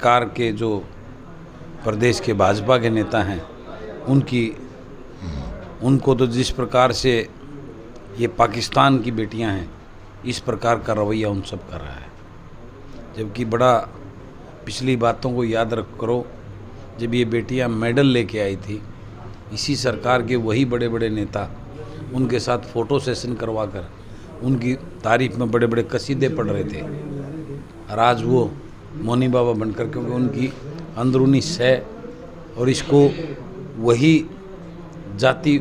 सरकार के जो प्रदेश के भाजपा के नेता हैं उनको तो जिस प्रकार से ये पाकिस्तान की बेटियां हैं इस प्रकार का रवैया उन सब कर रहा है। जबकि बड़ा पिछली बातों को याद रख करो, जब ये बेटियां मेडल लेके आई थी, इसी सरकार के वही बड़े बड़े नेता उनके साथ फ़ोटो सेशन करवा कर उनकी तारीफ में बड़े बड़े कसीदे पढ़ रहे थे। और आज वो मौनी बाबा बनकर, क्योंकि उनकी अंदरूनी सह और इसको वही जाति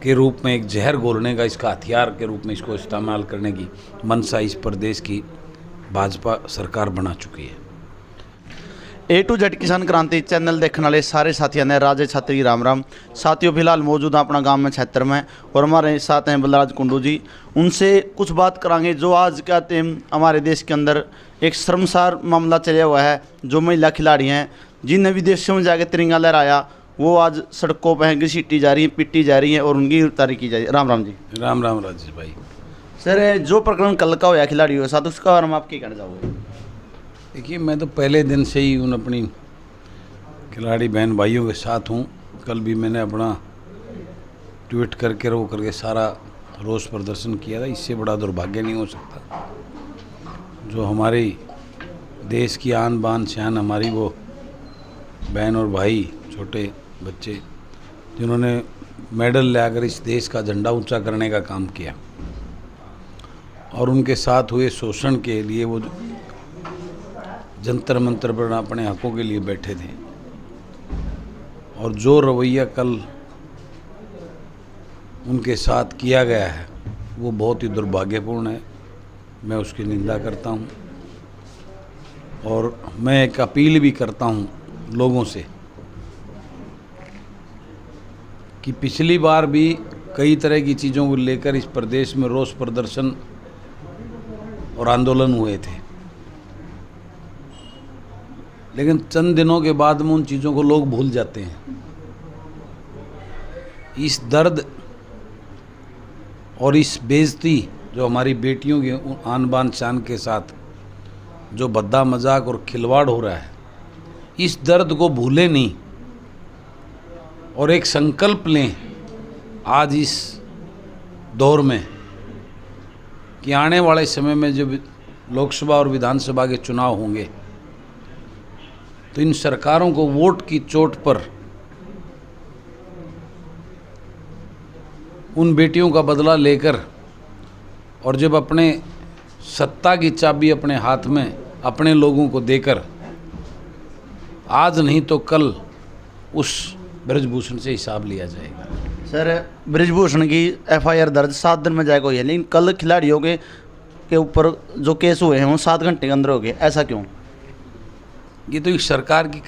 के रूप में एक जहर घोलने का, इसका हथियार के रूप में इसको इस्तेमाल करने की मंशा इस प्रदेश की भाजपा सरकार बना चुकी है। A to Z किसान क्रांति चैनल देखने वाले सारे साथियों ने राजे छात्री राम राम। साथियों फिलहाल मौजूद हैं अपना गांव में क्षेत्र में और हमारे साथ हैं बलराज कुंडू जी। उनसे कुछ बात करांगे जो आज कहते हैं हमारे देश के अंदर एक शर्मसार मामला चला हुआ है। जो महिला खिलाड़ी हैं जिन्हें विदेशों में जाकर तिरंगा लहराया, वो आज सड़कों पर घसीटी जा रही हैं, पिटी जा रही हैं और उनकी गिरफ्तारी की जा रही है। राम राम जी। राम राम राजेश भाई। सर, जो प्रकरण कल का हुआ खिलाड़ियों के साथ, उसका बारे में आप क्या कहना चाहोगे? देखिए, मैं तो पहले दिन से ही उन अपनी खिलाड़ी बहन भाइयों के साथ हूँ। कल भी मैंने अपना ट्वीट करके रो करके सारा रोष प्रदर्शन किया था। इससे बड़ा दुर्भाग्य नहीं हो सकता। जो हमारे देश की आन बान शान, हमारी वो बहन और भाई, छोटे बच्चे, जिन्होंने मेडल लाकर इस देश का झंडा ऊंचा करने का काम किया, और उनके साथ हुए शोषण के लिए वो जंतर मंतर पर अपने हकों के लिए बैठे थे। और जो रवैया कल उनके साथ किया गया है वो बहुत ही दुर्भाग्यपूर्ण है। मैं उसकी निंदा करता हूँ और मैं एक अपील भी करता हूँ लोगों से कि पिछली बार भी कई तरह की चीज़ों को लेकर इस प्रदेश में रोष प्रदर्शन और आंदोलन हुए थे, लेकिन चंद दिनों के बाद में उन चीज़ों को लोग भूल जाते हैं। इस दर्द और इस बेइज्जती जो हमारी बेटियों की आन बान शान के साथ जो भद्दा मजाक और खिलवाड़ हो रहा है, इस दर्द को भूलें नहीं और एक संकल्प लें आज इस दौर में कि आने वाले समय में जब लोकसभा और विधानसभा के चुनाव होंगे तो इन सरकारों को वोट की चोट पर उन बेटियों का बदला लेकर, और जब अपने सत्ता की चाबी अपने हाथ में अपने लोगों को देकर, आज नहीं तो कल उस ब्रजभूषण से हिसाब लिया जाएगा। सर, ब्रजभूषण की FIR दर्ज 7 दिन में जाएगा है, लेकिन कल खिलाड़ियों के ऊपर जो केस हुए हैं वो 7 घंटे के अंदर हो गए। ऐसा क्यों? ये तो एक सरकार की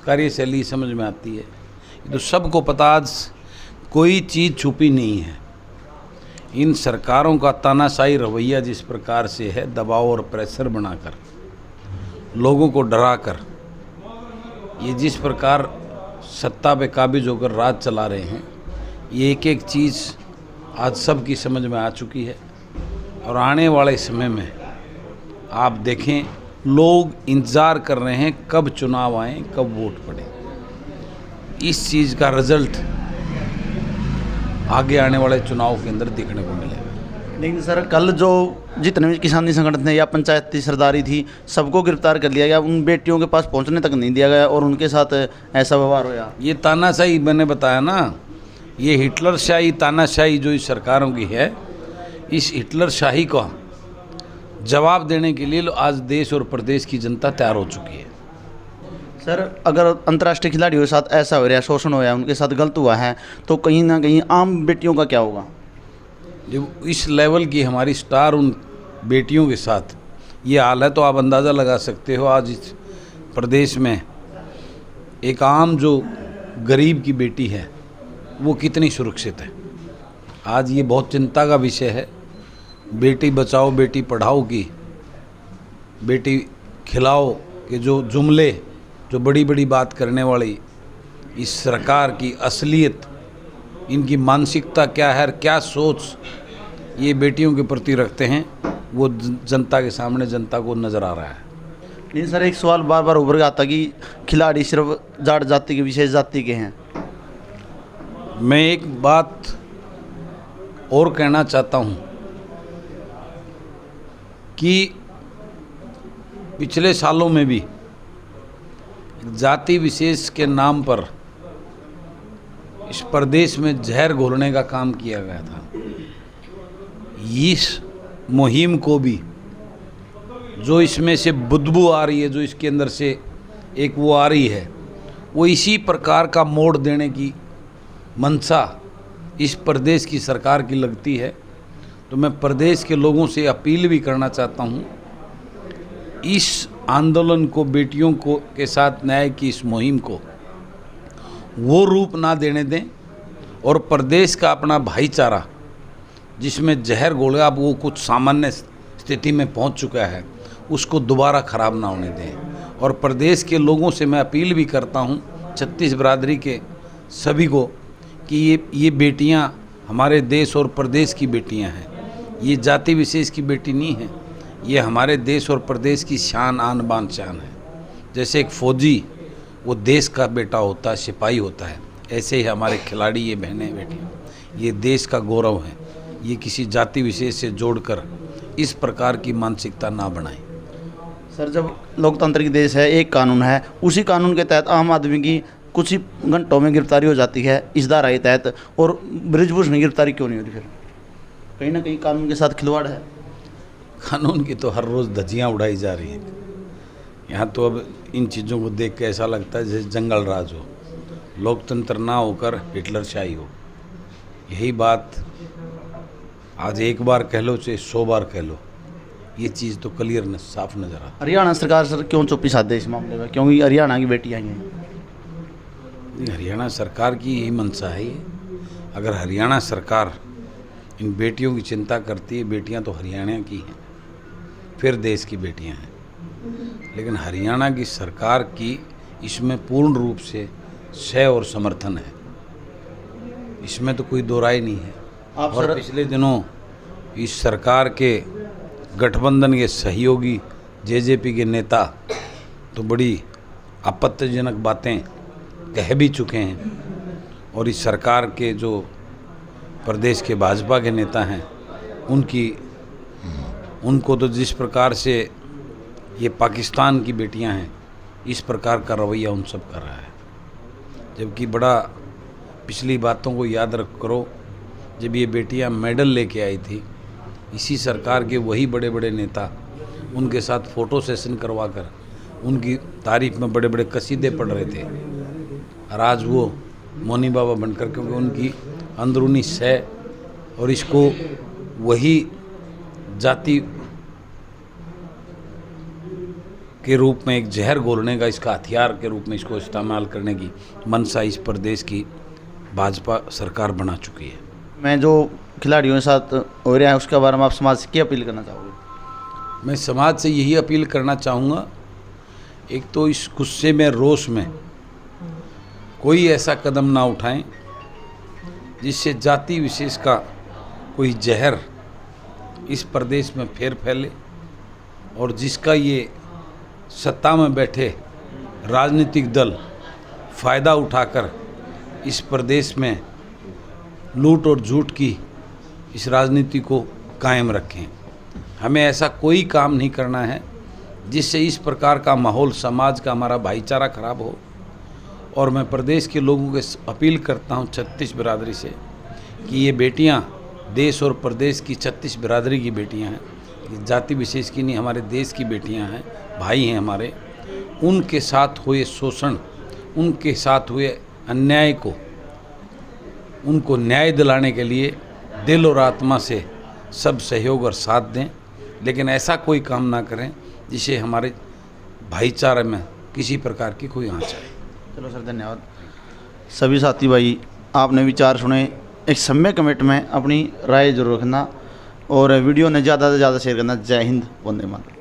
कार्यशैली समझ में आती है। ये तो सबको पता, आज कोई चीज़ छुपी नहीं है। इन सरकारों का तानाशाही रवैया जिस प्रकार से है, दबाव और प्रेशर बनाकर, लोगों को डराकर, ये जिस प्रकार सत्ता पे काबिज होकर राज चला रहे हैं, ये एक एक चीज़ आज सबकी समझ में आ चुकी है। और आने वाले समय में आप देखें, लोग इंतज़ार कर रहे हैं कब चुनाव आए, कब वोट पड़े। इस चीज़ का रिजल्ट आगे आने वाले चुनाव के अंदर दिखने को मिलेगा। लेकिन सर, कल जो जितने भी किसानी संगठन थे या पंचायती सरदारी थी, सबको गिरफ्तार कर लिया गया। उन बेटियों के पास पहुंचने तक नहीं दिया गया और उनके साथ ऐसा व्यवहार हुआ। ये तानाशाही, मैंने बताया ना, ये हिटलरशाही तानाशाही जो इस सरकारों की है, इस हिटलरशाही का जवाब देने के लिए आज देश और प्रदेश की जनता तैयार हो चुकी है। सर, अगर अंतर्राष्ट्रीय खिलाड़ियों के साथ ऐसा हो रहा है, शोषण हो रहा है, उनके साथ गलत हुआ है, तो कहीं ना कहीं आम बेटियों का क्या होगा? जब इस लेवल की हमारी स्टार उन बेटियों के साथ ये हाल है तो आप अंदाज़ा लगा सकते हो आज इस प्रदेश में एक आम जो गरीब की बेटी है वो कितनी सुरक्षित है। आज ये बहुत चिंता का विषय है। बेटी बचाओ बेटी पढ़ाओ की, बेटी खिलाओ के जो जुमले, जो बड़ी बड़ी बात करने वाली इस सरकार की असलियत, इनकी मानसिकता क्या है, क्या सोच ये बेटियों के प्रति रखते हैं, वो जनता के सामने जनता को नज़र आ रहा है। नहीं सर, एक सवाल बार बार उभर आता कि खिलाड़ी सिर्फ जाट जाति के, विशेष जाति के हैं। मैं एक बात और कहना चाहता हूँ कि पिछले सालों में भी जाति विशेष के नाम पर इस प्रदेश में जहर घोलने का काम किया गया था। इस मुहिम को भी जो इसमें से बदबू आ रही है, जो इसके अंदर से एक वो आ रही है, वो इसी प्रकार का मोड़ देने की मंशा इस प्रदेश की सरकार की लगती है। तो मैं प्रदेश के लोगों से अपील भी करना चाहता हूँ, इस आंदोलन को, बेटियों को के साथ न्याय की इस मुहिम को वो रूप ना देने दें और प्रदेश का अपना भाईचारा जिसमें जहर घोला अब वो कुछ सामान्य स्थिति में पहुंच चुका है, उसको दोबारा ख़राब ना होने दें। और प्रदेश के लोगों से मैं अपील भी करता हूं, छत्तीस बिरादरी के सभी को, कि ये बेटियां हमारे देश और प्रदेश की बेटियां हैं। ये जाति विशेष की बेटी नहीं है, ये हमारे देश और प्रदेश की शान, आन बान शान है। जैसे एक फौजी वो देश का बेटा होता है, सिपाही होता है, ऐसे ही हमारे खिलाड़ी, ये बहनें बेटियां, ये देश का गौरव है। ये किसी जाति विशेष से जोड़कर इस प्रकार की मानसिकता ना बनाएं। सर, जब लोकतांत्रिक देश है, एक कानून है, उसी कानून के तहत आम आदमी की कुछ ही घंटों में गिरफ्तारी हो जाती है इस धारा के तहत, और बृजभूषण की गिरफ्तारी क्यों नहीं होती? फिर कहीं ना कहीं कानून के साथ खिलवाड़ है। कानून की तो हर रोज़ धज्जियाँ उड़ाई जा रही हैं। यहाँ तो अब इन चीज़ों को देख के ऐसा लगता है जैसे जंगल राज हो, लोकतंत्र ना होकर हिटलरशाही हो। यही बात आज एक बार कह लो चाहे 100 बार कह लो, ये चीज़ तो क्लियर साफ नज़र आता है। हरियाणा सरकार सर क्यों चुप्पी साधे इस मामले में? क्योंकि हरियाणा की बेटी आई हैं। हरियाणा सरकार की यही मंशा है। ये अगर हरियाणा सरकार इन बेटियों की चिंता करती है, बेटियां तो हरियाणा की हैं, फिर देश की बेटियां हैं। लेकिन हरियाणा की सरकार की इसमें पूर्ण रूप से सह और समर्थन है, इसमें तो कोई दो राय नहीं है। और पिछले दिनों इस सरकार के गठबंधन के सहयोगी जेजेपी के नेता तो बड़ी आपत्तिजनक बातें कह भी चुके हैं, और इस सरकार के जो प्रदेश के भाजपा के नेता हैं उनको तो जिस प्रकार से ये पाकिस्तान की बेटियां हैं, इस प्रकार का रवैया उन सब कर रहा है। जबकि बड़ा पिछली बातों को याद करो, जब ये बेटियां मेडल लेके आई थी, इसी सरकार के वही बड़े बड़े नेता उनके साथ फ़ोटो सेशन करवाकर उनकी तारीफ में बड़े बड़े कसीदे पढ़ रहे थे। और आज वो मौनी बाबा बनकर, क्योंकि उनकी अंदरूनी सह और इसको वही जाति के रूप में एक जहर घोलने का, इसका हथियार के रूप में इसको इस्तेमाल करने की मंशा इस प्रदेश की भाजपा सरकार बना चुकी है। मैं जो खिलाड़ियों के साथ हो रहा है उसके बारे में आप समाज से क्या अपील करना चाहोगे? मैं समाज से यही अपील करना चाहूँगा, एक तो इस गुस्से में, रोष में कोई ऐसा कदम ना उठाएं जिससे जाति विशेष का कोई जहर इस प्रदेश में फिर फैले, और जिसका ये सत्ता में बैठे राजनीतिक दल फ़ायदा उठाकर इस प्रदेश में लूट और झूठ की इस राजनीति को कायम रखें। हमें ऐसा कोई काम नहीं करना है जिससे इस प्रकार का माहौल, समाज का हमारा भाईचारा खराब हो। और मैं प्रदेश के लोगों के अपील करता हूं, 36 बिरादरी से, कि ये बेटियां देश और प्रदेश की 36 बिरादरी की बेटियां हैं, ये जाति विशेष की नहीं, हमारे देश की बेटियां हैं, भाई हैं हमारे। उनके साथ हुए शोषण, उनके साथ हुए अन्याय को, उनको न्याय दिलाने के लिए दिल और आत्मा से सब सहयोग और साथ दें, लेकिन ऐसा कोई काम ना करें जिसे हमारे भाईचारे में किसी प्रकार की कोई आँच आए। चलो सर, धन्यवाद। सभी साथी भाई, आपने विचार सुने, एक सम्यक कमेंट में अपनी राय जरूर रखना और वीडियो ने ज़्यादा से ज़्यादा शेयर करना। जय हिंद, वंदे मातरम।